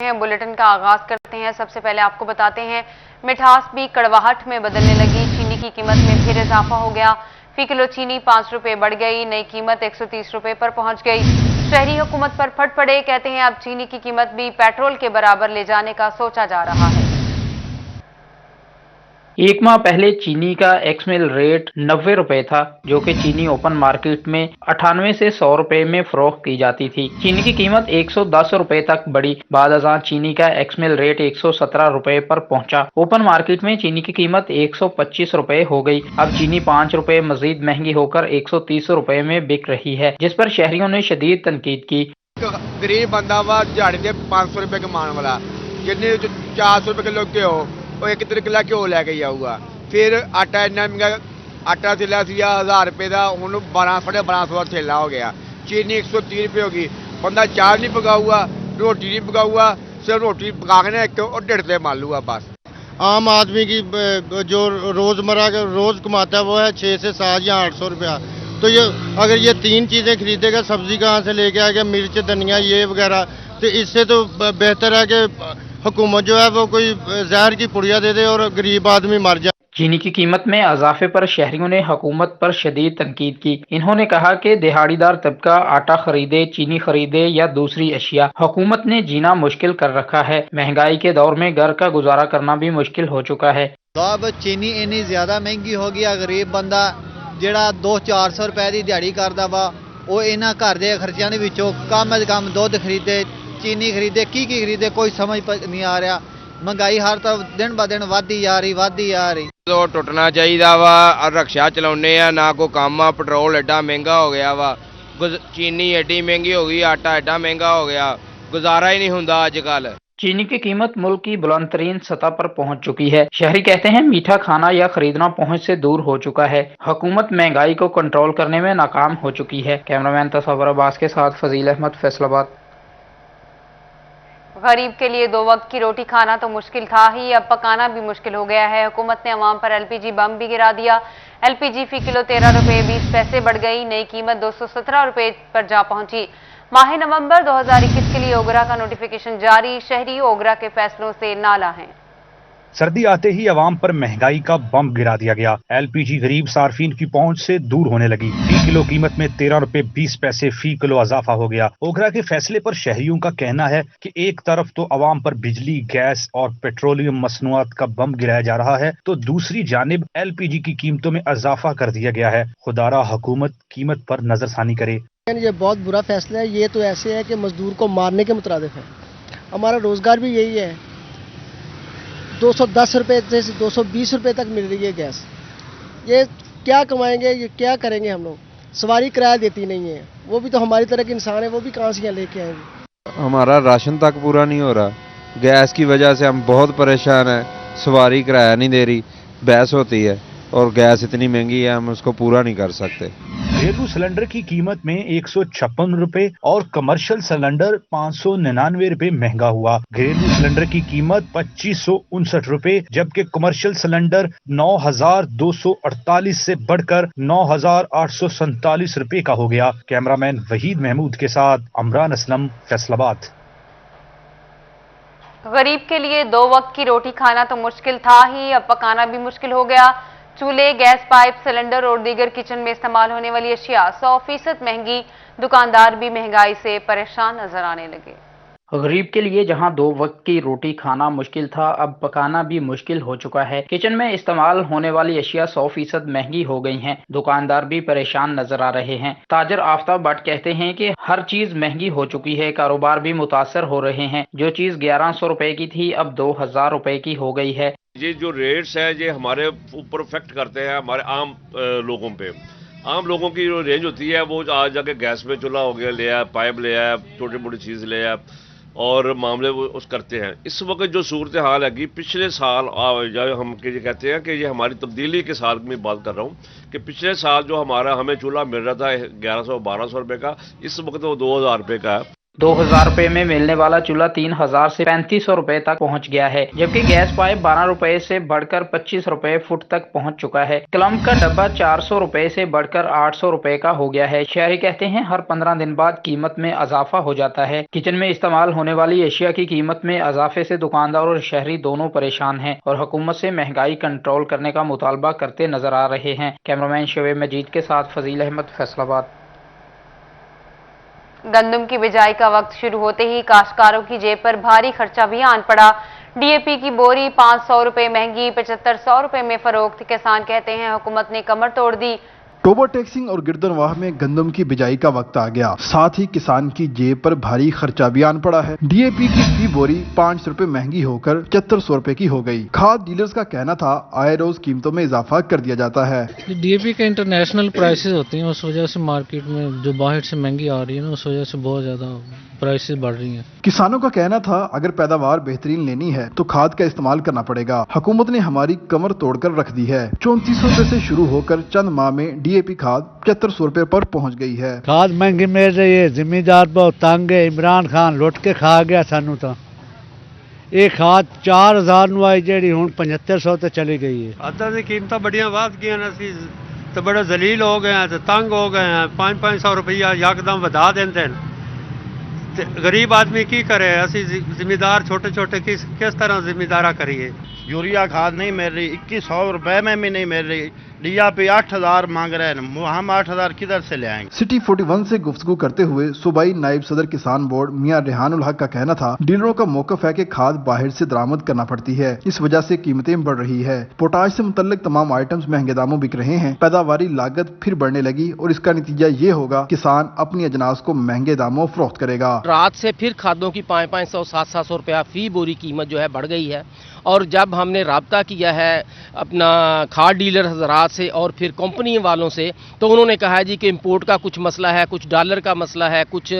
Bulletin का आगाज करते हैं। सबसे पहले आपको बताते हैं मिठास भी कड़वाहट में बदलने लगी। चीनी की कीमत में फिर इजाफा हो गया। फी किलो चीनी 5 रुपए बढ़ गई। नई कीमत 130 रुपए पर पहुंच गई। शहरी हुकूमत पर फट पड़े। कहते हैं अब चीनी की कीमत भी पेट्रोल के बराबर ले जाने का सोचा जा रहा है। एक माह पहले चीनी का एक्समिल रेट 90 रुपए था, जो कि चीनी ओपन मार्केट में 98 से 100 रुपए में फरोख्त की जाती थी। चीनी की कीमत 110 रुपए तक बढ़ी। बाद अज़ां चीनी का एक्समिल रेट 117 रुपए पर पहुंचा। ओपन मार्केट में चीनी की कीमत 125 रुपए हो गई। अब चीनी 5 रुपए मजीद महंगी होकर 130 रुपए में बिक रही है, जिस पर शहरियों ने शदीद तनकीद की। गरीब बंदा वा दिहाड़ी दे 500 रुपए कमाने वाला, जिन्हें 400 रुपए किलो घ्यो, ਉਹ 1 ਕਿੱਲਾ ਘਿਓ ਲੈ ਕੇ ਜਾਊਗਾ। ਫਿਰ ਆਟਾ ਇੰਨਾ ਮਹਿੰਗਾ, ਆਟਾ ਥੈਲਾ ਸੀ 1000 ਰੁਪਏ ਦਾ, ਹੁਣ 1200 ਦਾ ਥੈਲਾ ਹੋ ਗਿਆ। ਚੀਨੀ 130 ਰੁਪਏ ਹੋ ਗਈ। ਬੰਦਾ ਚਾਹ ਨਹੀਂ ਪਕਾਊਗਾ, ਰੋਟੀ नहीं पकाऊगा, सिर्फ रोटी पका के ना एक और ढिड पे मार लूगा बस। आम आदमी की जो रोज़मर्रा का रोज़ कमाता है वो है 6 से 7 या 800 रुपया। तो ये अगर ये 3 चीज़ें खरीदेगा, सब्ज़ी कहाँ से लेके आएगा, मिर्च धनिया ये वगैरह, तो इससे तो बेहतर है कि हुकूमत जो है वो कोई जहर की पुड़िया दे दे और गरीब आदमी मर जाए। चीनी की कीमत में इजाफे पर शहरियों ने हुकूमत पर शदीद तनकीद की। इन्होंने कहा कि दिहाड़ीदार तबका आटा खरीदे, चीनी खरीदे या दूसरी अशिया, हुकूमत ने जीना मुश्किल कर रखा है। महंगाई के दौर में घर का गुजारा करना भी मुश्किल हो चुका है। अब चीनी इन्नी ज्यादा महंगी हो गई, गरीब बंदा ਜਿਹੜਾ 200-400 रुपए की दिहाड़ी करता वा, वो इन्होंने घर के खर्चों के विचों कम अज कम दुध खरीदे, चीनी खरीदे, की खरीदे, कोई समझ नहीं आ रहा। महंगाई हर तरफ दिन ब दिन ਵਧਦੀ ਜਾ ਰਹੀ। तो टुटना चाहिए वा। रक्षा चलाने ना कोई काम आ, पेट्रोल एडा महंगा हो गया वा, चीनी एडी महंगी हो गई, आटा एडा महंगा हो गया, गुजारा ही नहीं होंदा आजकल। चीनी की कीमत मुल्क की बुलंद तरीन सतह पर पहुंच चुकी है। शहरी कहते हैं मीठा खाना या खरीदना पहुंच से दूर हो चुका है। हुकूमत महंगाई को कंट्रोल करने में नाकाम हो चुकी है। कैमरामैन तसव्वुर अब्बास के साथ फजील अहमद, फैसलाबाद। गरीब के लिए 2 वक्त की रोटी खाना तो मुश्किल था ही, अब पकाना भी मुश्किल हो गया है। हुकूमत ने अवाम पर एलपीजी बम भी गिरा दिया। एलपीजी फी किलो 13 रुपए 20 पैसे बढ़ गई। नई कीमत 217 रुपए पर जा पहुंची। माह नवंबर 2021 के लिए ओगरा का नोटिफिकेशन जारी। शहरी ओगरा के फैसलों से नाला हैं। सर्दी आते ही अवाम पर महंगाई का बम गिरा दिया गया। एलपीजी गरीब सार्फिन की पहुंच से दूर होने लगी। फी किलो कीमत में 13 रुपए 20 पैसे फी किलो इजाफा हो गया। ओगरा के फैसले पर शहरियों का कहना है कि एक तरफ तो अवाम पर बिजली, गैस और पेट्रोलियम मसनूआत का बम गिराया जा रहा है, तो दूसरी जानिब एलपीजी की कीमतों में इजाफा कर दिया गया है। खुदारा हुकूमत कीमत पर नजरसानी करे। ये बहुत बुरा फैसला है। ये तो ऐसे है कि मजदूर को मारने के मुताबिक है। हमारा रोजगार भी यही है। 210 रुपए से 220 रुपए तक मिल रही है गैस। ये क्या कमाएंगे, ये क्या करेंगे हम लोग? सवारी किराया देती नहीं है, वो भी तो हमारी तरह के इंसान है, वो भी कहाँ से यहाँ लेके आएंगे? हमारा राशन तक पूरा नहीं हो रहा। गैस की वजह से हम बहुत परेशान हैं। सवारी किराया नहीं दे रही, बहस होती है, और गैस इतनी महंगी है हम उसको पूरा नहीं कर सकते। घरेलू सिलेंडर की कीमत में 156 रुपए और कमर्शियल सिलेंडर 599 रुपए महंगा हुआ। घरेलू सिलेंडर की कीमत 2559 रुपए, जबकि कमर्शियल सिलेंडर 9248 से बढ़कर 9847 रुपए का हो गया। कैमरामैन वहीद महमूद के साथ अमरान असलम, फैसलाबाद। गरीब के लिए 2 वक्त की रोटी खाना तो मुश्किल था ही, अब पकाना भी मुश्किल हो गया। चूल्हे, गैस पाइप, सिलेंडर और दीगर किचन में इस्तेमाल होने वाली अशिया 100% महंगी। दुकानदार भी महंगाई से परेशान नजर आने लगे। गरीब के लिए जहां 2 वक्त की रोटी खाना मुश्किल था, अब पकाना भी मुश्किल हो चुका है। किचन में इस्तेमाल होने वाली अशिया 100% महंगी हो गई हैं। दुकानदार भी परेशान नजर आ रहे हैं। ताजर आफ्ताब भट्ट कहते हैं कि हर चीज महंगी हो चुकी है, कारोबार भी मुतासर हो रहे हैं। जो चीज 1100 रुपए की थी अब 2000 रुपए की हो गई है। ये जो रेट्स है ये हमारे ऊपर इफेक्ट करते हैं, हमारे आम लोगों पे। आम लोगों की जो रेंज होती है वो आज जाके गैस में चूल्हा हो गया, ले आया, पाइप ले आया, छोटी मोटी चीज़ ले आया और मामले वो उस करते हैं। इस वक्त जो सूरत हाल है कि पिछले साल हम ये कहते हैं कि ये हमारी तब्दीली के साल में बात कर रहा हूँ कि पिछले साल जो हमें चूल्हा मिल रहा था 1100-1200 रुपये का, इस वक्त वो 2000 रुपये का है। 2000 रुपए में मिलने वाला चूल्हा 3000 से 3500 रुपए तक पहुंच गया है, जबकि गैस पाइप 12 रुपए से बढ़कर 25 रुपए फुट तक पहुंच चुका है। क्लम्प का डब्बा 400 रुपए से बढ़कर 800 रुपए का हो गया है। शहरी कहते हैं हर 15 दिन बाद कीमत में इजाफा हो जाता है। किचन में इस्तेमाल होने वाली एशिया की कीमत में इजाफे से दुकानदार और शहरी दोनों परेशान हैं और हुकूमत से महंगाई कंट्रोल करने का मुतालबा करते नजर आ रहे हैं। कैमरामैन शोएब मजीद के साथ फजील अहमद, फैसलाबाद। गंदम की बिजाई का वक्त शुरू होते ही काश्तकारों की जेब पर भारी खर्चा भी आन पड़ा। डीएपी की बोरी 500 रुपए महंगी, 7500 रुपए में फरोख्त। किसान कहते हैं हुकूमत ने कमर तोड़ दी। टोबर टैक्सिंग और गिरदनवाह में गंदम की बिजाई का वक्त आ गया, साथ ही किसान की जेब पर भारी खर्चा भी आन पड़ा है। डीएपी की फी बोरी 500 रुपए महंगी होकर 7500 रुपए की हो गई। खाद डीलर्स का कहना था आए रोज कीमतों में इजाफा कर दिया जाता है। डीएपी के इंटरनेशनल प्राइसेस होती हैं, उस वजह से मार्केट में जो बाहर से महंगी आ रही है ना, उस वजह से बहुत ज्यादा प्राइसेस बढ़ रही हैं। किसानों का कहना था अगर पैदावार बेहतरीन लेनी है तो खाद का इस्तेमाल करना पड़ेगा। हुकूमत ने हमारी कमर तोड़कर रख दी है। 3400 रुपए से शुरू होकर चंद माह में डीएपी खाद 7500 रुपए पर पहुंच गई है। खाद महंगी मिल रही है, जिम्मेदार बहुत तंग है। इमरान खान लुट के खा गया सानू तो। ये खाद 4000 ਨੂੰ ਆਈ ਜਿਹੜੀ ਹੁਣ 7500 ਤੇ ਚਲੀ ਗਈ ਹੈ। ਖਾਦਾਂ ਦੀ ਕੀਮਤਾਂ ਬੜੀਆਂ ਵੱਧ ਗਈਆਂ ਨੇ, ਅਸੀਂ ਤੇ ਬੜੇ ਜ਼ਲੀਲ ਹੋ ਗਏ ਹਾਂ ਤੇ ਤੰਗ ਹੋ ਗਏ ਹਾਂ। 500 ਰੁਪਈਆ ਯਕਦਮ ਵਧਾ ਦਿੰਦੇ ਨੇ ਤੇ ਗਰੀਬ ਆਦਮੀ ਕੀ ਕਰੇ। ਅਸੀਂ ਜ਼ਿਮੀਦਾਰ ਛੋਟੇ ਛੋਟੇ किस तरह ਜ਼ਿਮੀਦਾਰਾ करिए। यूरिया खाद नहीं मिल रही, 2100 रुपए में भी नहीं मिल रही। डीएपी 8000 मांग रहे हैं, हम 8000 किधर से ले आएंगे। सिटी 41 से गुफ्तगू करते हुए सूबाई नायब सदर किसान बोर्ड मियां रेहानुल हक का कहना था डीलरों का मौकफ है कि खाद बाहर से दरामद करना पड़ती है, इस वजह से कीमतें बढ़ रही है। पोटाश से मुतल्लिक तमाम आइटम्स महंगे दामों बिक रहे हैं। पैदावारी लागत फिर बढ़ने लगी और इसका नतीजा ये होगा किसान अपनी अजनास को महंगे दामों फरोख्त करेगा। रात से फिर खादों की 500, 700 रुपया फी बोरी कीमत जो है बढ़ गई है। और जब हमने राब्ता किया है अपना खाद डीलर हजरात से और फिर कंपनी वालों से, तो उन्होंने कहा है जी कि इंपोर्ट का कुछ मसला है, कुछ डॉलर का मसला है, कुछ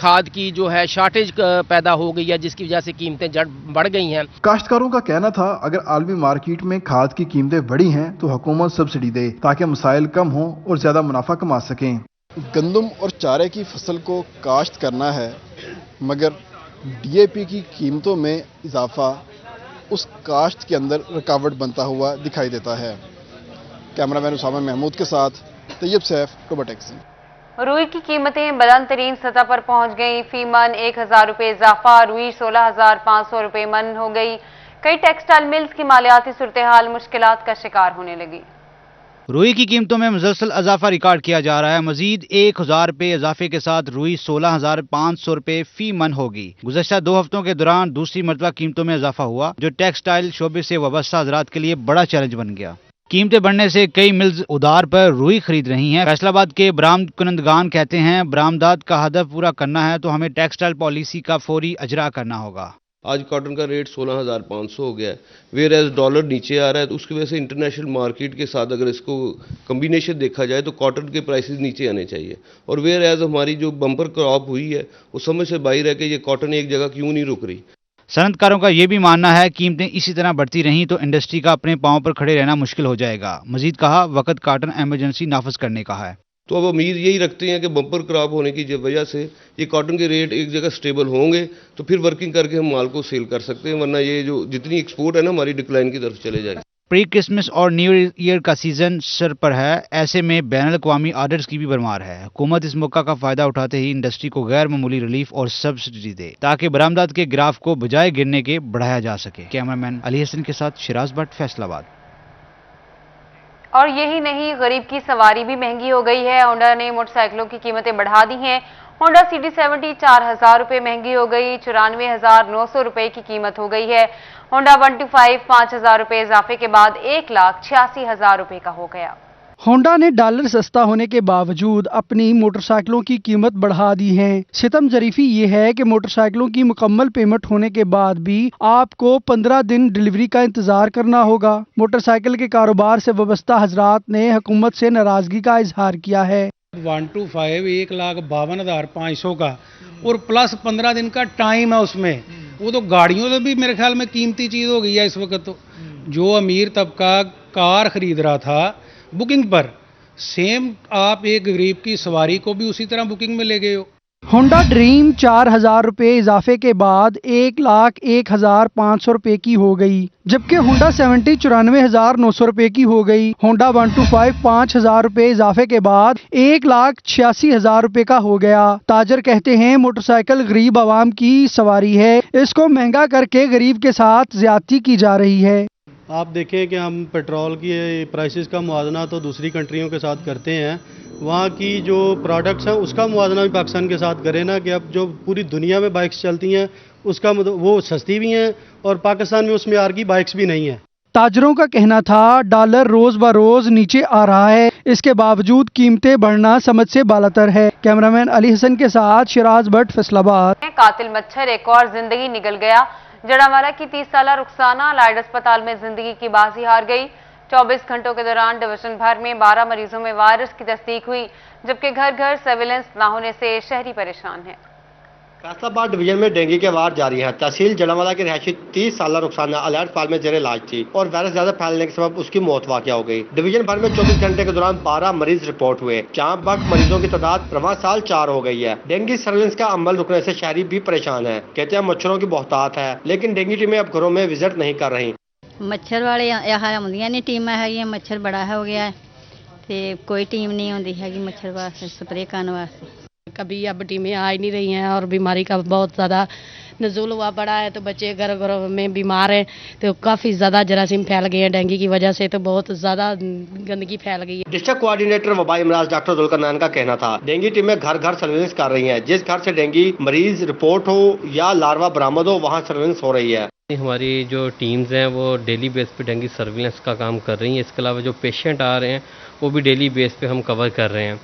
खाद की जो है शार्टेज पैदा हो गई है, जिसकी वजह से कीमतें बढ़ गई हैं। काश्तकारों का कहना था अगर आलमी मार्केट में खाद की कीमतें बढ़ी हैं तो हुकूमत सब्सिडी दे ताकि मसाइल कम हों और ज्यादा मुनाफा कमा सकें। गंदम और चारे की फसल को काश्त करना है, मगर डीएपी की कीमतों में इजाफा उस काश्त के अंदर रुकावट बनता हुआ दिखाई देता है। कैमरामैन उसामा महमूद के साथ तैयब सैफ, टोबर टैक्सिंग। रुई की कीमतें बुलंद तरीन सतह पर पहुंच गई। फी मन 1000 रुपए इजाफा, रुई 16500 रुपए मन हो गई। कई टेक्सटाइल मिल्स की मालियाती सूरत हाल मुश्किलात का शिकार होने लगी। रुई की कीमतों में मुसलसल इजाफा रिकॉर्ड किया जा रहा है। मजीद 1000 रुपए इजाफे के साथ रुई 16500 रुपए फी मन होगी। गुज़श्ता 2 हफ्तों के दौरान दूसरी मरतबा कीमतों में इजाफा हुआ, जो टेक्सटाइल शोबे से वाबस्ता हजरात के लिए बड़ा चैलेंज बन गया। कीमतें बढ़ने से कई मिल्स उधार पर रुई खरीद रही हैं। फैसलाबाद के बरामद कुनंदगान कहते हैं बरामदात का हदफ पूरा करना है तो हमें टेक्सटाइल पॉलिसी का फौरी अजरा करना होगा। आज कॉटन का रेट 16500 हो गया है, वेयर एज डॉलर नीचे आ रहा है, तो उसकी वजह से इंटरनेशनल मार्केट के साथ अगर इसको कम्बिनेशन देखा जाए तो कॉटन के प्राइसेस नीचे आने चाहिए। और वेयर एज हमारी जो बम्पर क्रॉप हुई है वो समझ से बाहर है कि ये कॉटन एक जगह क्यों नहीं रुक रही। सनतकारों का ये भी मानना है कीमतें इसी तरह बढ़ती रहीं तो इंडस्ट्री का अपने पांव पर खड़े रहना मुश्किल हो जाएगा। मजीद कहा वक्त कॉटन एमरजेंसी नाफज करने का है। तो अब उम्मीद यही रखते हैं कि बम्पर क्रॉप होने की वजह से ये कॉटन के रेट एक जगह स्टेबल होंगे तो फिर वर्किंग करके हम माल को सेल कर सकते हैं, वरना ये जो जितनी एक्सपोर्ट है ना हमारी डिक्लाइन की तरफ चले जाएगी। प्री क्रिसमस और न्यू ईयर का सीजन सर पर है, ऐसे में बैनुल अक़वामी ऑर्डर्स की भी भरमार है। हुकूमत इस मौका का फायदा उठाते ही इंडस्ट्री को गैर मामूली रिलीफ और सब्सिडी दे ताकि बरामदात के ग्राफ को बजाय गिरने के बढ़ाया जा सके। कैमरामैन अली हसन के साथ शिराज भट्ट, फैसलाबाद। और यही नहीं, गरीब की सवारी भी महंगी हो गई है। होंडा ने मोटरसाइकिलों की कीमतें बढ़ा दी हैं। होंडा CD70 4000 रुपए महंगी हो गई, 94,900 रुपए की कीमत हो गई है। होंडा 125 5000 रुपए इजाफे के बाद 1,86,000 रुपए का हो गया। होंडा ने डॉलर सस्ता होने के बावजूद अपनी मोटरसाइकिलों की कीमत बढ़ा दी है। सितम जरीफी ये है कि मोटरसाइकिलों की मुकम्मल पेमेंट होने के बाद भी आपको 15 दिन डिलीवरी का इंतजार करना होगा। मोटरसाइकिल के कारोबार से वाबस्ता हजरात ने हुकूमत से नाराजगी का इजहार किया है। 125 1,52,500 का और प्लस 15 दिन का टाइम है उसमें। वो तो गाड़ियों से भी मेरे ख्याल में कीमती चीज हो गई है इस वक्त। तो जो अमीर तबका कार खरीद रहा था बुकिंग पर, सेम आप एक गरीब की सवारी को भी उसी तरह बुकिंग में ले गए हो। होंडा ड्रीम 4,000 रुपये इजाफे के बाद 1,01,500 रुपये की हो गई, जबकि होंडा 70 94,900 रुपये की हो गई। होंडा 125 5,000 रुपये इजाफे के बाद 1,86,000 रुपये का हो गया। ताजर कहते हैं मोटरसाइकिल गरीब आवाम की सवारी है, इसको महंगा करके गरीब के साथ ज्यादती की जा रही है। आप देखें कि हम पेट्रोल की प्राइसेस का मुआवजा तो दूसरी कंट्रियों के साथ करते हैं, वहाँ की जो प्रोडक्ट्स हैं उसका मुआवजा भी पाकिस्तान के साथ करें ना, कि अब जो पूरी दुनिया में बाइक्स चलती हैं उसका वो सस्ती भी हैं और पाकिस्तान में उस मेयार की बाइक्स भी नहीं हैं। ताजरों का कहना था डॉलर रोज ब रोज नीचे आ रहा है, इसके बावजूद कीमतें बढ़ना समझ से बालातर है। कैमरामैन अली हसन के साथ शिराज भट्ट, फैसलाबाद। कातिल मच्छर एक और जिंदगी निकल गया। जड़ावाला की 30 साला रुखसाना लाइड अस्पताल में जिंदगी की बाजी हार गई। 24 घंटों के दौरान डिवीजन भर में 12 मरीजों में वायरस की तस्दीक हुई, जबकि घर घर सर्विलेंस न होने से शहरी परेशान है। फैसलाबाद डिवीजन में डेंगू के वार जारी है। तहसील जड़ावाला की रहायशी 30 साला रुखसाना अलर्ट अस्पताल में जेर इलाज थी और वायरस ज्यादा फैलने के सबब उसकी मौत वाक़या हो गई। डिवीजन भर में 24 घंटे के दौरान 12 मरीज रिपोर्ट हुए, जहाँ अब मरीजों की तादाद रवां साल 4 हो गई है। डेंगू सर्विलेंस का अमल रुकने से शहरी भी परेशान है। कहते हैं मच्छरों की बहुतात है, लेकिन डेंगू टीमें अब घरों में विजिट नहीं कर रही। मच्छर वाले यहाँ आउंदियां नहीं टीमां है, मच्छर बड़ा हो गया है ते कोई टीम नहीं आती है मच्छर वास्ते स्प्रे करने वास्ते। कभी अब टीमें आ ही नहीं रही हैं और बीमारी का बहुत ज़्यादा नज़ुल हुआ पड़ा है, तो बच्चे घर घरों में बीमार हैं, तो काफ़ी ज़्यादा जरासीम फैल गए हैं डेंगू की वजह से, तो बहुत ज़्यादा गंदगी फैल गई है। डिस्ट्रिक्ट कोऑर्डिनेटर वबाई इमराज डॉक्टर जुल्करनैन का कहना था डेंगू टीमें घर घर सर्विलेंस कर रही हैं। जिस घर से डेंगू मरीज रिपोर्ट हो या लार्वा बरामद हो वहाँ सर्विलेंस हो रही है। हमारी जो टीम्स हैं वो डेली बेस पे डेंगू सर्विलेंस का काम कर रही हैं। इसके अलावा जो पेशेंट आ रहे हैं वो भी डेली बेस पे हम कवर कर रहे हैं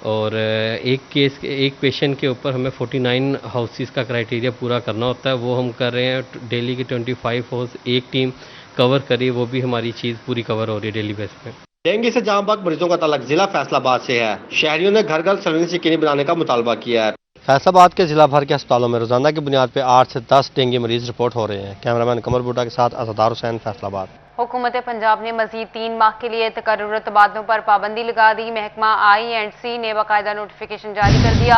और एक पेशेंट के ऊपर हमें 49 हाउसेस का क्राइटेरिया पूरा करना होता है, वो हम कर रहे हैं। डेली की 25 हाउस एक टीम कवर करी, वो भी हमारी चीज़ पूरी कवर हो रही है डेली बेस पे। डेंगू से जहां तक मरीजों का ताल्लुक जिला फैसलाबाद से है, शहरियों ने घर घर सर्विलेंस यकीनी बनाने का मुतालबा किया है। फैसलाबाद के जिला भर के अस्पतालों में रोजाना की बुनियाद पर 8 से 10 डेंगू मरीज रिपोर्ट हो रहे हैं। कैमरामैन कमर बूटा के साथ असदार हुसैन, फैसलाबाद। हुकूमत पंजाब ने मजीद 3 माह के लिए तकर्रुर तबादलों पर पाबंदी लगा दी। महकमा I&C ने बाकायदा नोटिफिकेशन जारी कर दिया।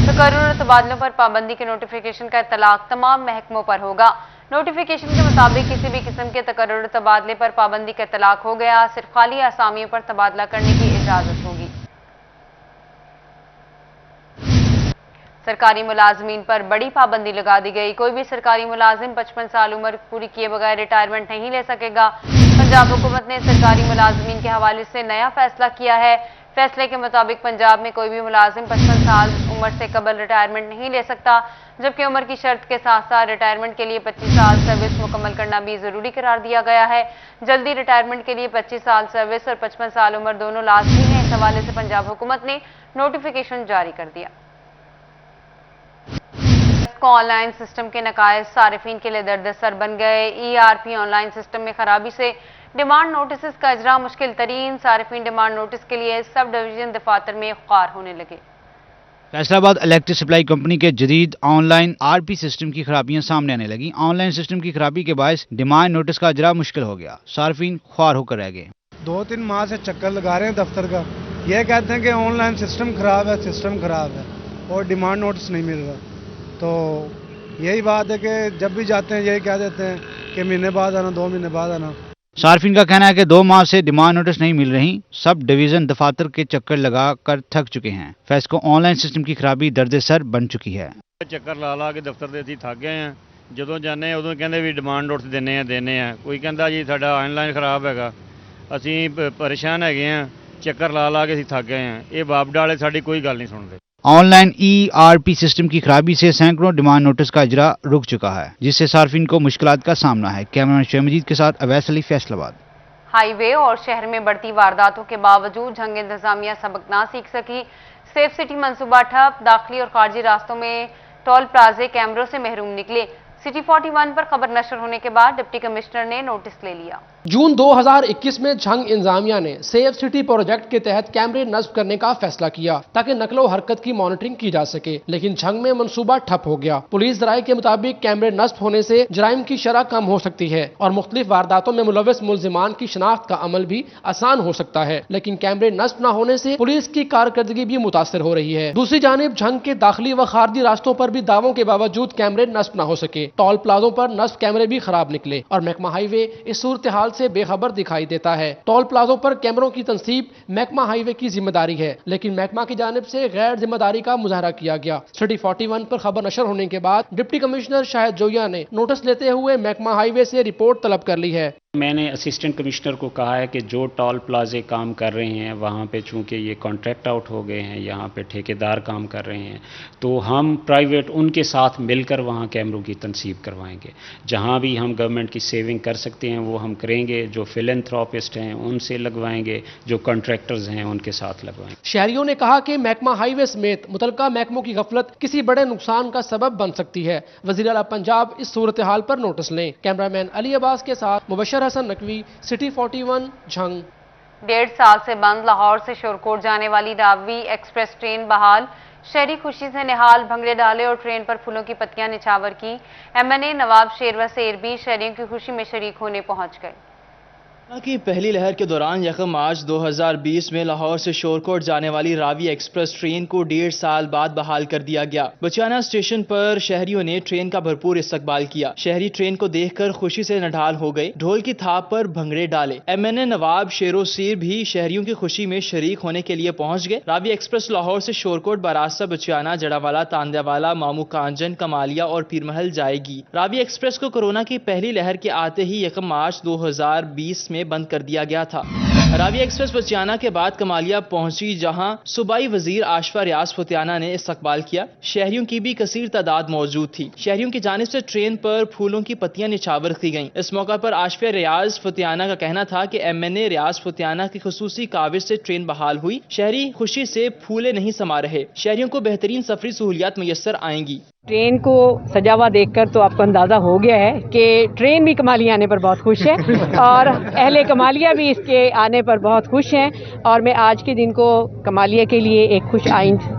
तकर्रुर तबादलों पर पाबंदी के नोटिफिकेशन का इत्तलाक तमाम महकमों पर होगा। नोटिफिकेशन के मुताबिक किसी भी किस्म के तकर्रुर तबादले पर पाबंदी का इत्तलाक हो गया, सिर्फ खाली आसामियों पर तबादला करने की इजाजत होगी। सरकारी मुलाजमीन पर बड़ी पाबंदी लगा दी गई। कोई भी सरकारी मुलाजिम 55 साल उम्र पूरी किए बगैर रिटायरमेंट नहीं ले सकेगा। पंजाब हुकूमत ने सरकारी मुलाजमीन के हवाले से नया फैसला किया है। फैसले के मुताबिक पंजाब में कोई भी मुलाजिम 55 साल उम्र से कबल रिटायरमेंट नहीं ले सकता, जबकि उम्र की शर्त के साथ साथ रिटायरमेंट के लिए 25 साल सर्विस मुकम्मल करना भी जरूरी करार दिया गया है। जल्दी रिटायरमेंट के लिए 25 साल सर्विस और 55 साल उम्र दोनों लाजमी है। इस हवाले से पंजाब हुकूमत ने नोटिफिकेशन जारी कर दिया। ऑनलाइन सिस्टम के नकायज सारिफीन के लिए दर्द-ए-सर बन गए। ERP ऑनलाइन सिस्टम में खराबी से डिमांड नोटिस का इजरा मुश्किल तरीन। सारिफीन डिमांड नोटिस के लिए सब डिवीजन दफातर में ख्वार होने लगे। फैसलाबाद इलेक्ट्रिक सप्लाई कंपनी के जदीद ऑनलाइन RP सिस्टम की खराबियां सामने आने लगी। ऑनलाइन सिस्टम की खराबी के बायस डिमांड नोटिस का इजरा मुश्किल हो गया। सारिफीन ख्वार होकर रह गए। 2-3 माह से चक्कर लगा रहे हैं दफ्तर का, ये कहते हैं कि ऑनलाइन सिस्टम खराब है, सिस्टम खराब है और डिमांड नोटिस नहीं मिल रहा। तो यही बात है कि जब भी जाते हैं यही कह देते हैं कि महीने बाद आना, 2 महीने बाद आना। सार्फिन का कहना है कि 2 माह से डिमांड नोटिस नहीं मिल रही। सब डिवीजन दफातर के चक्कर लगा कर थक चुके हैं। फैसको ऑनलाइन सिस्टम की खराबी दर्द सर बन चुकी है। ਚੱਕਰ ਲਾ ਕੇ ਦਫ਼ਤਰ ਦੇ ਅਸੀਂ ਥੱਕ ਗਏ ਆ। ਜਦੋਂ ਜਾਂਦੇ ਉਦੋਂ ਕਹਿੰਦੇ ਵੀ ਡਿਮਾਂਡ ਨੋਟਿਸ ਦੇਣੇ ਆ। ਕੋਈ ਕਹਿੰਦਾ ਜੀ ਸਾਡਾ ਆਨਲਾਈਨ ਖਰਾਬ ਹੈਗਾ। ਅਸੀਂ ਪਰੇਸ਼ਾਨ ਹੈਗੇ ਆ। ਚੱਕਰ ਲਾ ਕੇ ਅਸੀਂ ਥੱਕ ਗਏ ਆ। ਇਹ ਬਾਬਡਾ ਵਾਲੇ ਸਾਡੀ ਕੋਈ ਗੱਲ ਨਹੀਂ ਸੁਣਦੇ। ऑनलाइन ERP सिस्टम की खराबी से सैकड़ों डिमांड नोटिस का इजरा रुक चुका है, जिससे सार्फिन को मुश्किलात का सामना है। कैमरामैन शहमजीद के साथ अवैस अली, फैसलाबाद। हाईवे और शहर में बढ़ती वारदातों के बावजूद जंग इंतजामिया सबक ना सीख सकी। सेफ सिटी मंसूबा ठप। दाखिली और खारजी रास्तों में टोल प्लाजे कैमरों से महरूम निकले। सिटी 41 पर खबर नशर होने के बाद डिप्टी कमिश्नर ने नोटिस ले लिया। जून 2021 में झंग इंतजामिया ने सेफ सिटी प्रोजेक्ट के तहत कैमरे नस्ब करने का फैसला किया ताकि नकलो हरकत की मॉनिटरिंग की जा सके, लेकिन झंग में मंसूबा ठप हो गया। पुलिस राय के मुताबिक कैमरे नस्ब होने से जराइम की शरह कम हो सकती है और मुख्तलिफ वारदातों में मुलविस मुलजिमान की शनाख्त का अमल भी आसान हो सकता है, लेकिन कैमरे नस्ब न होने से पुलिस की कारकर्दगी भी मुतासर हो रही है। दूसरी जानिब झंग के दाखिली व खारजी रास्तों पर भी दावों के बावजूद कैमरे नस्ब न हो सके। टोल प्लाजों पर नस्ब कैमरे भी खराब निकले और महकमा हाईवे इस सूरत हाल से बेखबर दिखाई देता है। टोल प्लाजों पर कैमरों की तनसीब महकमा हाईवे की जिम्मेदारी है, लेकिन महकमा की जानिब से गैर जिम्मेदारी का मुजाहरा किया गया। सिटी 41 पर खबर नशर होने के बाद डिप्टी कमिश्नर शाहिद जोया ने नोटिस लेते हुए महकमा हाईवे से रिपोर्ट तलब कर ली है। मैंने असिस्टेंट कमिश्नर को कहा है कि जो टोल प्लाजे काम कर रहे हैं वहाँ पे चूँकि ये कॉन्ट्रैक्ट आउट हो गए हैं, यहाँ पे ठेकेदार काम कर रहे हैं, तो हम प्राइवेट उनके साथ मिलकर वहाँ कैमरों की तनसीब करवाएंगे। जहाँ भी हम गवर्नमेंट की सेविंग कर सकते हैं वो हम करेंगे। जो फिलैंथ्रोपिस्ट हैं उनसे लगवाएंगे, जो कॉन्ट्रैक्टर्स हैं उनके साथ लगवाएंगे। शहरियों ने कहा कि महकमा हाईवे समेत मुतलका महकमों की गफलत किसी बड़े नुकसान का सबब बन सकती है। वज़ीर आला पंजाब इस सूरत हाल पर नोटिस लें। कैमरामैन अली अब्बास के साथ मुबशर हसन नकवी, सिटी 41 झंग। 1.5 साल से बंद लाहौर से शोरकोट जाने वाली रावी एक्सप्रेस ट्रेन बहाल। शहरी खुशी से निहाल, भंगड़े डाले और ट्रेन पर फूलों की पत्तियां निछावर की। MNA नवाब शेरवा शेर भी शहरियों की खुशी में शरीक होने पहुंच गए। कोरोना की पहली लहर के दौरान 1 मार्च 2020 में लाहौर से शोरकोट जाने वाली रावी एक्सप्रेस ट्रेन को 1.5 साल बाद बहाल कर दिया गया। बचाना स्टेशन पर शहरियों ने ट्रेन का भरपूर इस्तकबाल किया। शहरी ट्रेन को देखकर खुशी से नढाल हो गए, ढोल की थाप पर भंगड़े डाले। MNA नवाब शेरो सीर भी शहरियों की खुशी में शरीक होने के लिए पहुंच गए। रावी एक्सप्रेस लाहौर से शोरकोट, बारासा, बचाना, जड़ावाला, तांदियावाला, मामू कांजन, कमालिया और पीरमहल जाएगी। रावी एक्सप्रेस को कोरोना की पहली लहर के आते ही 1 मार्च 2020 में बंद कर दिया गया था। रावी एक्सप्रेस बचियाना के बाद कमालिया पहुंची, जहां सूबाई वजीर आशफा रियाज फतियाना ने इस्तकबाल किया। शहरियों की भी कसीर तादाद मौजूद थी। शहरियों की जानिब से ट्रेन पर फूलों की पत्तियां निछावर की गईं। इस मौका पर आशफा रियाज फतियाना का कहना था कि MNA रियाज फतियाना की खुसूसी काविश से ट्रेन बहाल हुई। शहरी खुशी से फूले नहीं समा रहे। शहरियों को बेहतरीन सफरी सहूलियात मुयस्सर आएंगी। ट्रेन को सजा हुआ देखकर तो आपको अंदाज़ा हो गया है कि ट्रेन भी कमालिया आने पर बहुत खुश है और अहले कमालिया भी इसके आने पर बहुत खुश हैं। और मैं आज के दिन को कमालिया के लिए एक खुश आइंद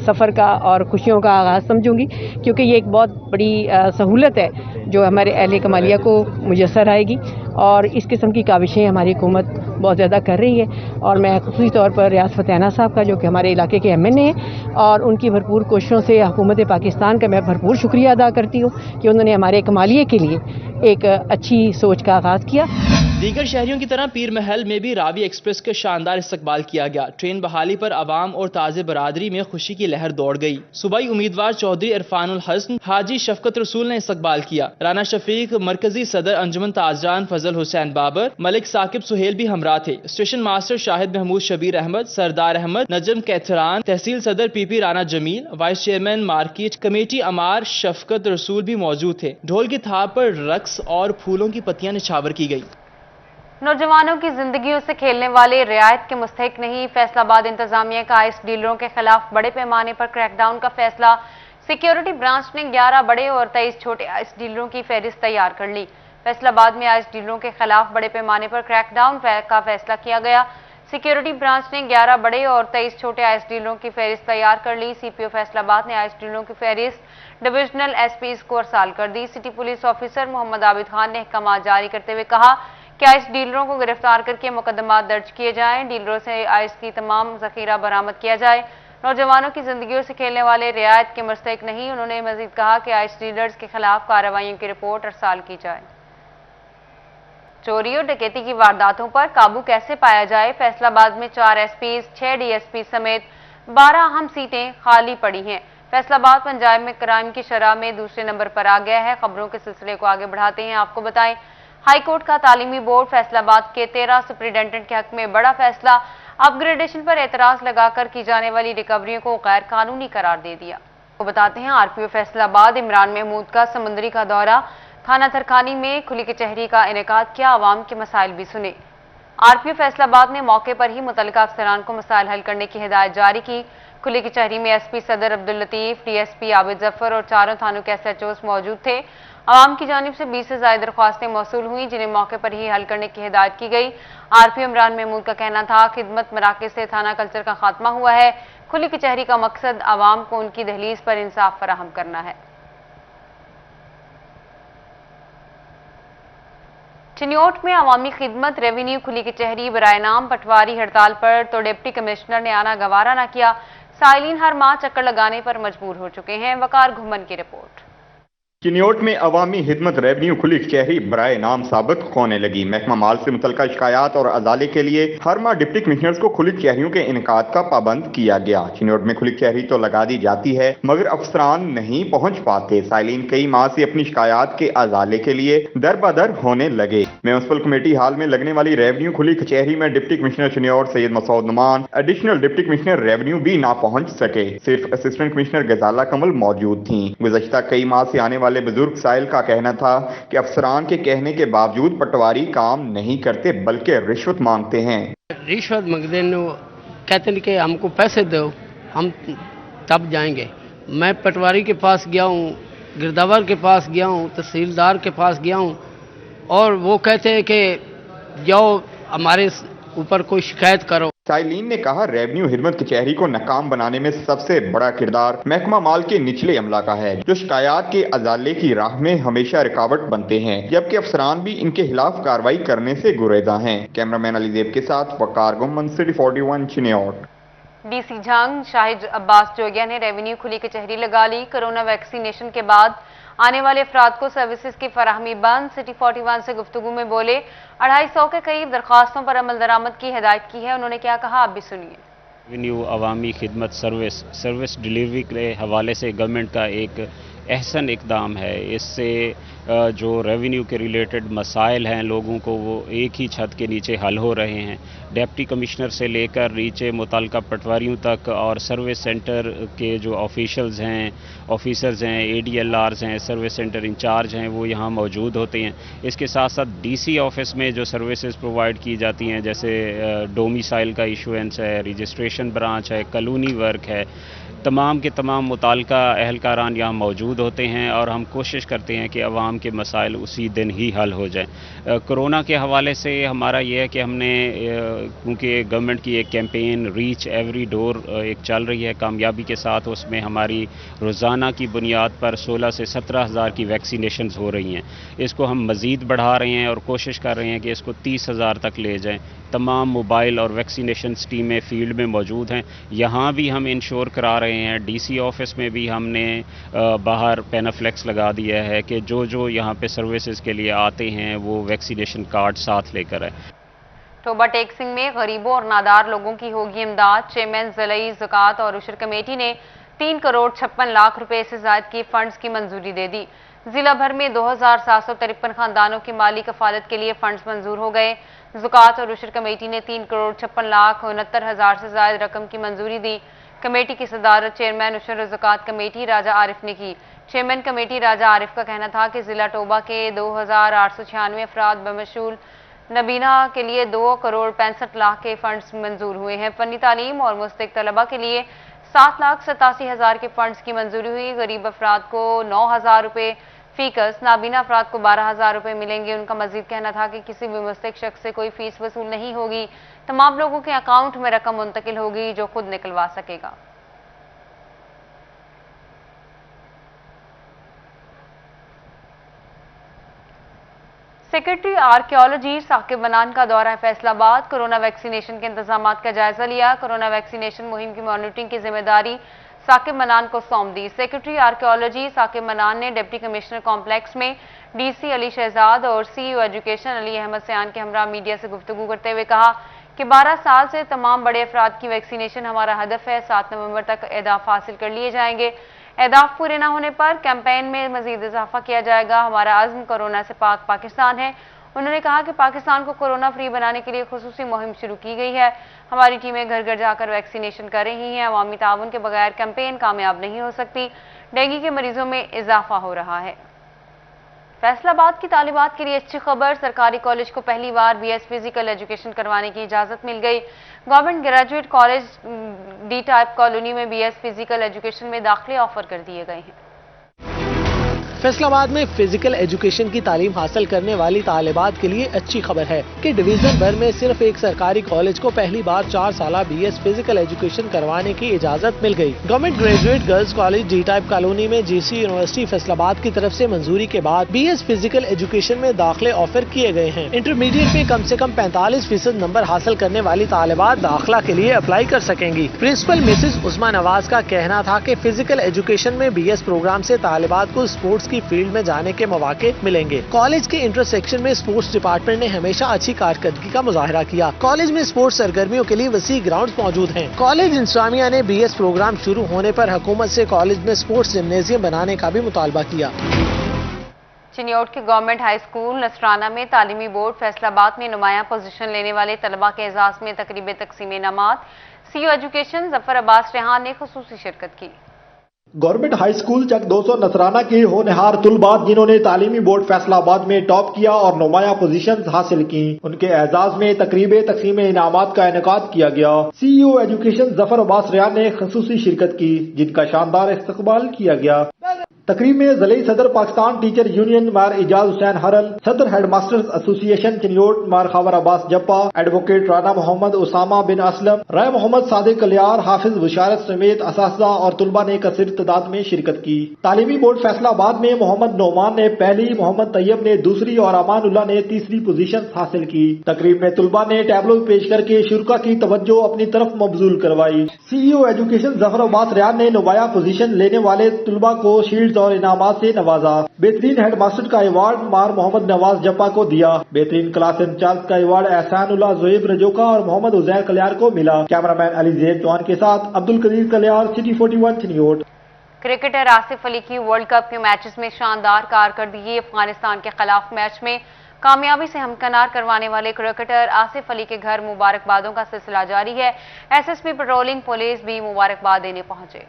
सफ़र का और खुशियों का आगाज़ समझूंगी, क्योंकि ये एक बहुत बड़ी सहूलत है जो हमारे अहले कमालिया को मुयस्सर आएगी और इस किस्म की काविशें हमारी हुकूमत बहुत ज़्यादा कर रही है। और मैं खुसूसी तौर पर रियाज फतियाना साहब का, जो कि हमारे इलाके के MNA हैं, और उनकी भरपूर कोशिशों से हुकूमत पाकिस्तान का मैं भरपूर शुक्रिया अदा करती हूँ कि उन्होंने हमारे कमालिया के लिए एक अच्छी सोच का आगाज़ किया। दीगर शहरियों की तरह पीर महल में भी रावी एक्सप्रेस का शानदार इस्तकबाल किया गया। ट्रेन बहाली पर आवाम और ताज़े बरादरी में खुशी की लहर दौड़ गई। सूबाई उम्मीदवार चौधरी इरफानुल हसन, हाजी शफकत रसूल ने इस्तकबाल किया। राना शफीक, मरकजी सदर अंजुमन ताजरान फजल हुसैन बाबर, मलिक साकिब सुहेल भी हमरा थे। स्टेशन मास्टर शाहिद महमूद शबीर अहमद, सरदार अहमद, नजम कैथरान, तहसील सदर PP Rana Jamil, vice chairman market committee Ammar Shafqat Rasool भी मौजूद थे। ढोल की थाप पर रक्स और फूलों की पत्तियां निछावर की गई। नौजवानों की जिंदगियों से खेलने वाले रियायत के मुस्तहिक नहीं। फैसलाबाद इंतजामिया का आइस डीलरों के खिलाफ बड़े पैमाने पर क्रैकडाउन का फैसला। सिक्योरिटी ब्रांच ने 11 बड़े और 23 छोटे आइस डीलरों की फहरिस्त तैयार कर ली। फैसलाबाद में आइस डीलरों के खिलाफ बड़े पैमाने पर क्रैकडाउन का फैसला किया गया। सिक्योरिटी ब्रांच ने 11 बड़े और 23 छोटे आइस डीलरों की फहरिस्त तैयार कर ली। CPO फैसलाबाद ने आइस डीलरों की फहरिस्त डिविजनल SPs को अरसाल कर दी। City police officer Mohammad Abid Khan ने अहकाम जारी करते हुए कहा कि आइस डीलरों को गिरफ्तार करके मुकदमा दर्ज किए जाएं। डीलरों से आइस की तमाम जखीरा बरामद किया जाए। नौजवानों की जिंदगियों से खेलने वाले रियायत के मुस्तहिक नहीं। उन्होंने मजीद कहा कि आइस डीलर्स के खिलाफ कार्रवाइयों की रिपोर्ट अरसाल की जाए। चोरी और डकैती की वारदातों पर काबू कैसे पाया जाए। फैसलाबाद में 4 SPs, 6 DSP समेत 12 अहम सीटें खाली पड़ी हैं। फैसलाबाद पंजाब में क्राइम की शरह में दूसरे नंबर पर आ गया है। खबरों के सिलसिले को आगे बढ़ाते हैं। आपको बताएं, हाईकोर्ट का तालीमी बोर्ड फैसलाबाद के 13 सुपरिटेंडेंट के हक में बड़ा फैसला। अपग्रेडेशन पर एतराज लगाकर की जाने वाली रिकवरियों को गैर कानूनी करार दे दिया। आपको बताते हैं, RPO फैसलाबाद इमरान महमूद का समुद्री का दौरा। थाना थरखानी में खुली कचहरी का इनेकाद किया। आवाम के मसाइल भी सुने। RPO फैसलाबाद ने मौके पर ही मुतल्लिका अफसरान को मसाइल हल करने की हिदायत जारी की। खुली कचहरी में SP सदर अब्दुल लतीफ, DSP आबिद जफर और चारों थानों के SHOs मौजूद थे। आवाम की जानिब से 20 से ज़ायद दरख्वास्तें मौसूल हुई, जिन्हें मौके पर ही हल करने की हिदायत की गई। RPO इमरान महमूद का कहना था, खिदमत मराकज़ से थाना कल्चर का खात्मा हुआ है। खुली कचहरी का मकसद आवाम को उनकी दहलीज पर इंसाफ फराहम करना है। चिन्योट में अवामी खिदमत रेवेन्यू खुली कचहरी बराए नाम पटवारी हड़ताल पर, तो डिप्टी कमिश्नर ने आना गवारा न किया। साइलिन हर माह चक्कर लगाने पर मजबूर हो चुके हैं। वकार घुमन की रिपोर्ट। चिन्योट में अवामी खिदमत रेवेन्यू खुली कचहरी बराए नाम साबित होने लगी। महकमा माल से मुतल्लिका शिकायत और अजाले के लिए हर माह डिप्टी कमिश्नर्स को खुली कचहरियों के इनकाद का पाबंद किया गया। चिन्योट में खुली कचहरी तो लगा दी जाती है मगर अफसरान नहीं पहुंच पाते। साइलिन कई माह से अपनी शिकायत के अजाले के लिए दर बदर होने लगे। म्यूनिसिपल कमेटी हाल में लगने वाली रेवेन्यू खुली कचहरी में deputy commissioner Chiniot Syed Masood Numan, additional deputy commissioner revenue भी ना पहुंच सके। सिर्फ असिस्टेंट कमिश्नर गजाला कमल मौजूद थी। गुज़श्ता कई माह से आने वाले बुजुर्ग साइल का कहना था कि अफसरान के कहने के बावजूद पटवारी काम नहीं करते बल्कि रिश्वत मांगते हैं। रिश्वत मांगते कहते हैं कि हमको पैसे दो, हम तब जाएंगे। मैं पटवारी के पास गया हूँ, गिरदावर के पास गया हूँ, तहसीलदार के पास गया हूँ, और वो कहते हैं कि जाओ हमारे ऊपर कोई शिकायत करो। साइलिन ने कहा, रेवेन्यू खिदमत कचहरी को नाकाम बनाने में सबसे बड़ा किरदार महकमा माल के निचले अमला का है, जो शिकायत के अजाले की राह में हमेशा रुकावट बनते हैं, जबकि अफसरान भी इनके खिलाफ कार्रवाई करने से गुरेजा हैं। कैमरामैन अलीजेब के साथ वकार गुमन, सिटी 41 चिन्योट। डीसी झंग शाहिद अब्बास जोगिया ने रेवेन्यू खुली कचहरी लगा ली। कोरोना वैक्सीनेशन के बाद आने वाले अफराद को सर्विसेज की फराहमी बंद। सिटी 41 से गुफ्तगू में बोले, 250 के करीब दरखास्तों पर अमल दरामद की हिदायत की है। उन्होंने क्या कहा, आप भी सुनिए। रेवेन्यू अवामी खिदमत सर्विस डिलीवरी के हवाले से गवर्नमेंट का एक अहसन इकदाम है। इससे जो रेवेन्यू के रिलेटेड मसाइल हैं लोगों को, वो एक ही छत के नीचे हल हो रहे हैं। डिप्टी कमिश्नर से लेकर नीचे मुतल्लिका पटवारियों तक और सर्विस सेंटर के जो ऑफिसर्स हैं, ADLRs हैं, सर्विस सेंटर इंचार्ज हैं, वो यहाँ मौजूद होते हैं। इसके साथ साथ DC ऑफिस में जो सर्विसेज प्रोवाइड की जाती हैं, जैसे डोमिसाइल का इशुएंस है, रजिस्ट्रेशन ब्रांच है, कॉलोनी वर्क है, तमाम के तमाम मुताल्लिका अहलकारान यहाँ मौजूद होते हैं और हम कोशिश करते हैं कि अवाम के मसाइल उसी दिन ही हल हो जाएं। कोरोना के हवाले से हमारा ये है कि हमने, क्योंकि गवर्नमेंट की एक कैंपेन रीच एवरी डोर एक चल रही है कामयाबी के साथ, उसमें हमारी रोज़ाना की बुनियाद पर 16 से 17 हज़ार की वैक्सीनेशन हो रही हैं। इसको हम मज़ीद बढ़ा रहे हैं और कोशिश कर रहे हैं कि इसको 30 हज़ार तक ले जाएँ। तमाम मोबाइल और वैक्सीनेशन टीमें फील्ड में मौजूद हैं। यहाँ भी हम इंश्योर करा रहे हैं। DC ऑफिस में भी हमने बाहर पेनाफ्लेक्स लगा दिया है कि जो यहाँ पे सर्विसेज के लिए आते हैं वो वैक्सीनेशन कार्ड साथ लेकर आए। टोबा टेक सिंह में गरीबों और नादार लोगों की होगी इमदाद। चेयरमैन ज़िलाई ज़कात और उशर कमेटी ने 3 करोड़ 56 लाख रुपए से ज़ायद की फंड्स की मंजूरी दे दी। जिला भर में 2753 खानदानों की माली कफालत के लिए फंड्स मंजूर हो गए। ज़कात और उशर कमेटी ने 3 करोड़ 56 लाख 69 हज़ार से ज़ायद रकम की मंजूरी दी। कमेटी की सदारत चेयरमैन उशर ज़कात कमेटी राजा आरिफ ने की। चेयरमैन कमेटी राजा आरिफ का कहना था कि जिला टोबा के 2896 अफराद बमशूल नबीना के लिए 2 करोड़ 65 लाख के फंड्स मंजूर हुए हैं। फनी तालीम और मुस्तक तलबा के लिए 7,87,000 के फंड्स की मंजूरी हुई। गरीब अफराद को 9,000 रुपये फीकस, नाबीना अफराद को 12,000 रुपये मिलेंगे। उनका मजीद कहना था कि किसी भी मुस्तक शख्स से कोई फीस वसूल नहीं होगी। तमाम लोगों के अकाउंट में रकम मुंतकिल होगी जो खुद निकलवा सकेगा। सेक्रेटरी आर्कियोलॉजी साकिब मनान का दौरा है फैसलाबाद। कोरोना वैक्सीनेशन के इंतजाम का जायजा लिया। कोरोना वैक्सीनेशन मुहिम की मॉनिटरिंग की जिम्मेदारी साकिब मनान को सौंप दी। सेक्रेटरी आर्कियोलॉजी साकिब मनान ने डिप्टी कमिश्नर कॉम्प्लेक्स में DC अली शहजाद और CEO एजुकेशन अली अहमद सयान के हमरा मीडिया से गुफ्तगू करते हुए कहा कि 12 साल से तमाम बड़े अफराद की वैक्सीनेशन हमारा हदफ है। 7 नवंबर तक अहदाफ हासिल कर लिए जाएंगे। अहदाफ पूरे न होने पर कैंपेन में मजीद इजाफा किया जाएगा। हमारा अज़्म कोरोना से पाक पाकिस्तान है। उन्होंने कहा कि पाकिस्तान को कोरोना फ्री बनाने के लिए खुसूसी मुहिम शुरू की गई है। हमारी टीमें घर घर जाकर वैक्सीनेशन कर रही हैं। अवामी ताउन के बगैर कैंपेन कामयाब नहीं हो सकती। डेंगू के मरीजों में इजाफा हो रहा है। फैसलाबाद की तालिबात के लिए अच्छी खबर, सरकारी कॉलेज को पहली बार BS फिजिकल एजुकेशन करवाने की इजाजत मिल गई। Government graduate college D type colony में BS फिजिकल एजुकेशन में दाखिले ऑफर कर दिए गए हैं। फैसला आबाद में फिजिकल एजुकेशन की तालीम हासिल करने वाली तालिबात के लिए अच्छी खबर है कि डिवीजन भर में सिर्फ एक सरकारी कॉलेज को पहली बार 4 साल BS फिजिकल एजुकेशन करवाने की इजाजत मिल गई। Government graduate girls college D type colony में GC यूनिवर्सिटी फैसलाबाद की तरफ से मंजूरी के बाद BS फिजिकल एजुकेशन में दाखिले ऑफर किए गए हैं। इंटरमीडिएट में कम से कम 45% नंबर हासिल करने वाली तालिबात दाखिला के लिए अप्लाई कर सकेंगी। प्रिंसिपल मिसेस उस्मा नवाज का कहना था कि फिजिकल एजुकेशन में BS प्रोग्राम से तालिबात को स्पोर्ट्स की फील्ड में जाने के मौके मिलेंगे। कॉलेज के इंटर सेक्शन में स्पोर्ट्स डिपार्टमेंट ने हमेशा अच्छी कारकर्दगी का मुजाहरा किया। कॉलेज में स्पोर्ट्स सरगर्मियों के लिए वसी ग्राउंड मौजूद हैं। कॉलेज इंतजामिया ने BS प्रोग्राम शुरू होने पर हुकूमत से कॉलेज में स्पोर्ट्स जिम्नेजियम बनाने का भी मुतालबा किया। चिन्योट के गवर्नमेंट हाई स्कूल नसराना में तालीमी बोर्ड फैसलाबाद में नुमाया पोजीशन लेने वाले तलबा के एजाज में तकरीब तकसीम इनामात CEO एजुकेशन जफर अब्बास रेहान ने खुसूसी शिरकत की। गवर्नमेंट हाई स्कूल चक 200 नसराना के होनहार तुलबात जिन्होंने तालीमी बोर्ड फैसलाबाद में टॉप किया और नुमाया पोजीशंस हासिल की, उनके एजाज में तकरीब तकसीम इनामात का इनेकाद किया गया। CEO एजुकेशन जफर अब्बास रेहान ने खुसूसी शिरकत की, जिनका शानदार इस्तकबाल किया गया। तकरीब में ज़िले सदर पाकिस्तान टीचर यूनियन मार इजाज हुसैन हरल, सदर हेड मास्टर्स एसोसिएशन चिन्योट मार खावर अब्बास जप्पा, एडवोकेट राना मोहम्मद उसामा बिन असलम, राय मोहम्मद सादिक कलियार, हाफिज बुशारत समेत असातिज़ा और तुलबा ने कसर तादाद में शिरकत की। तालीमी बोर्ड फैसलाबाद में मोहम्मद नोमान ने पहली, मोहम्मद तैयब ने दूसरी और अमानुल्लाह ने तीसरी पोजीशन हासिल की। तकरीब में तुलबा ने टैबलो पेश करके शुरा की तवज्जो अपनी तरफ मबजूल करवाई। CEO एजुकेशन जफर अब्बास रेहान ने नुमाया पोजीशन लेने वाले तुलबा को शील्ड और इनामात से नवाजा। बेहतरीन हेड मास्टर का अवार्ड मार मोहम्मद नवाज जप्पा को दिया। बेहतरीन क्लास इंचार्ज का अवार्ड एहसानुल्लाह ज़ोएब रजोका और मोहम्मद उजैर कलियार को मिला। कैमरामैन अली ज़ेब चौहान के साथ अब्दुल कदीर कलियार, सिटी 41 चिन्योट। क्रिकेटर आसिफ अली की वर्ल्ड कप के मैचेस में शानदार कारकर्दगी। अफगानिस्तान के खिलाफ मैच में कामयाबी से हमकनार करवाने वाले क्रिकेटर आसिफ अली के घर मुबारकबादों का सिलसिला जारी है। SSP पेट्रोलिंग पुलिस भी मुबारकबाद देने पहुंचे।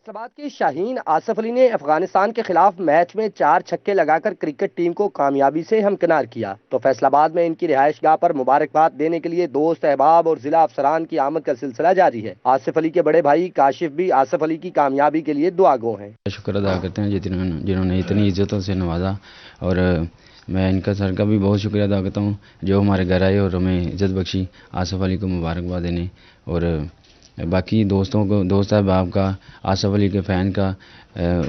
फैसलाबाद के शाहीन आसिफ अली ने अफगानिस्तान के खिलाफ मैच में 4 छक्के लगाकर क्रिकेट टीम को कामयाबी से हमकिनार किया, तो फैसलाबाद में इनकी रिहाइशगाह पर मुबारकबाद देने के लिए दोस्त, अहबाब और जिला अफसरान की आमद का सिलसिला जारी है। आसिफ अली के बड़े भाई काशिफ भी आसिफ अली की कामयाबी के लिए दुआगो हैं। शुक्र अदा करते हैं जिन्होंने इतनी इज्जतों से नवाजा, और मैं इनका सर का भी बहुत शुक्रिया अदा करता हूँ जो हमारे घर आए और हमें इज्जत बख्शी। आसिफ अली को मुबारकबाद देने, और बाकी दोस्तों को, दोस्त अहबाब का, आसिफ अली के फ़ैन का,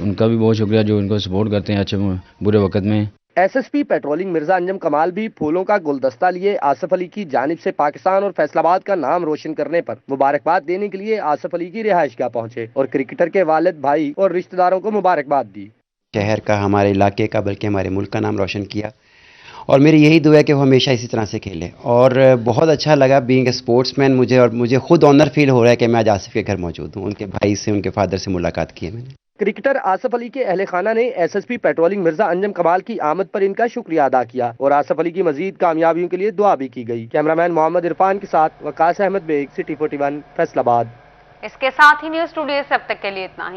उनका भी बहुत शुक्रिया जो इनको सपोर्ट करते हैं अच्छे बुरे वक्त में। SSP पेट्रोलिंग मिर्जा अंजम कमाल भी फूलों का गुलदस्ता लिए आसिफ अली की जानिब से पाकिस्तान और फैसलाबाद का नाम रोशन करने पर मुबारकबाद देने के लिए आसिफ अली की रिहाइशगाह पहुंचे और क्रिकेटर के वालिद, भाई और रिश्तेदारों को मुबारकबाद दी। शहर का, हमारे इलाके का, बल्कि हमारे मुल्क का नाम रोशन किया, और मेरी यही दुआ है कि वो हमेशा इसी तरह से खेले। और बहुत अच्छा लगा बीइंग ए स्पोर्ट्समैन मुझे, और मुझे खुद ऑनर फील हो रहा है कि मैं आज आसिफ के घर मौजूद हूँ। उनके भाई से, उनके फादर से मुलाकात की है मैंने। क्रिकेटर आसिफ अली के अहले खाना ने SSP पेट्रोलिंग मिर्जा अंजम कमाल की आमद पर इनका शुक्रिया अदा किया और आसिफ अली की मजीद कामयाबियों के लिए दुआ भी की गई। कैमरामैन मोहम्मद इरफान के साथ वकास अहमद बेग, सिटी 41 फैसलाबाद। इसके साथ ही न्यूज़ स्टूडियो से अब तक के लिए इतना ही।